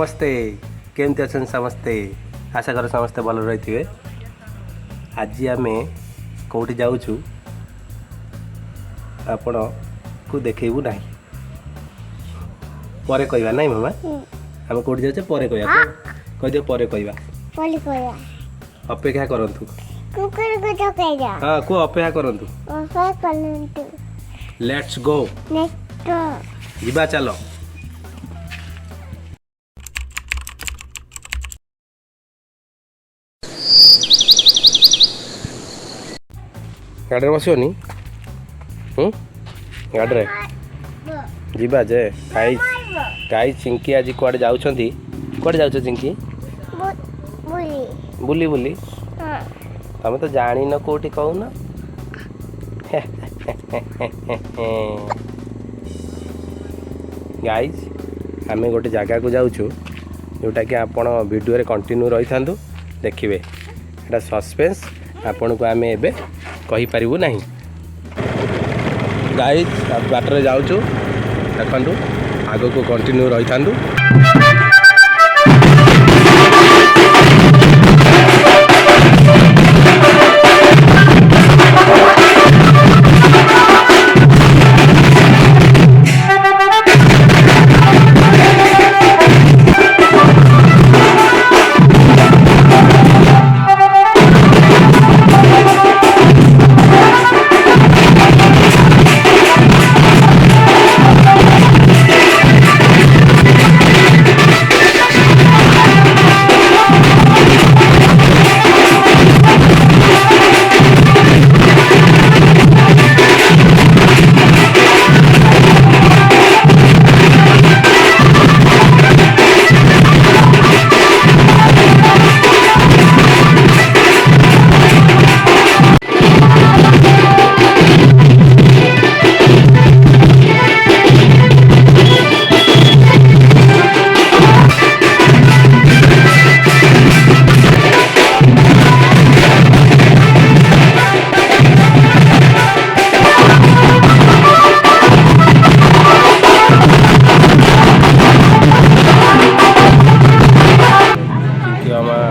नमस्ते केमती अच्छे समस्ते आशा कर समस्ते भल रही थे। आज आम कौटी जाऊँ आपण को देखेबू ना पर कहवा ना मामा आम कौटी जाऊे पर कहवा कह दियो पर कहवा अपेक्षा करंतु हाँ को अपेक्षा करंतु लेट्स गो जीवा चलो गाड़ी बसोनी गाड़ी जीवा जे गाई गाई चिंकी आज कुआडे जाउछंती कुआडे जाउछ चिंकी बुली बुली तमें तो जानी न कोठी कहू न गाइज आम गोटे जगह को जाऊँ जोटा कि आपण वीडियो रे कंटिन्यू रही था देखिए एटा सस्पेंस आपण को आम एबे कहि परिबु नहीं। गाइज बाटर जाऊँ देखु आग को कंटिन्यू रही था।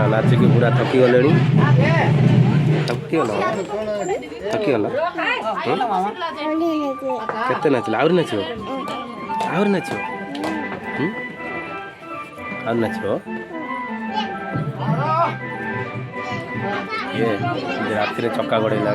नाचिकी पूरा थकी गले थकी गल केते नाचल आउरी नाचो आउरी नाचो आउरी नाचो ये राति चक्का गड़ेला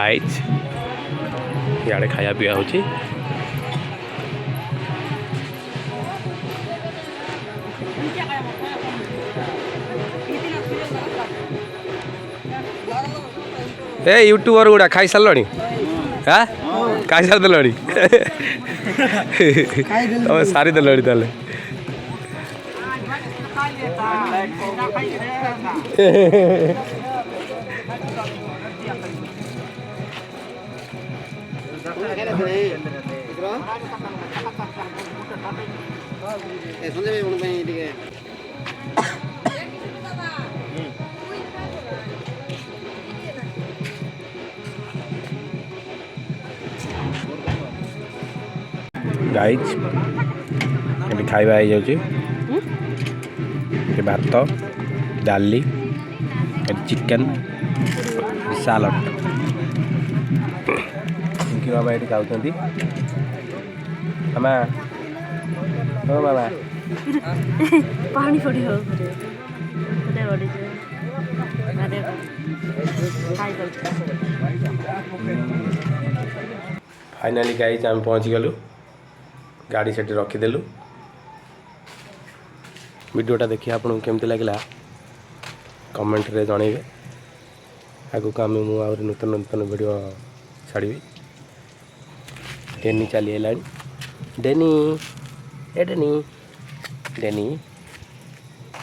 गाइज इे खाया पिया हो यूट्यूबर गुड़ा खाई सारे हाँ खाई सारी देल सारी देल ताले गाइज ये खाଇବା ହେଇଯାଉଛି भात डाली चिकेन सालड मामा ये खाऊँ मामा हो मामा पानी पड़ी हो फाइनाली गाइज आम पहुँच गलु गाड़ी से रखीदेलु वीडियोटा देखिए आपको केमती लगे कमेंट रे जनइबे आगु आम मुझे नूतन नूतन वीडियो छाड़ी डेनी चली है डेनी ए डेनी डेनी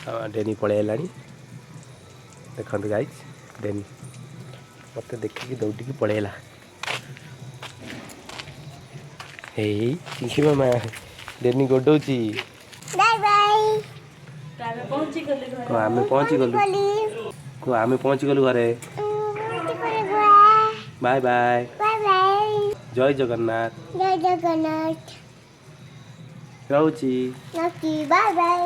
हाँ डेनी पलैला देखते गाइज डेनी मत देखिए दौड़ी पलैला हे मामा डेनी गोडौची आम पहुँची गलु आम पहुँची गलु घरे बाय बाय जय जगन्नाथ रोची बाय बाय।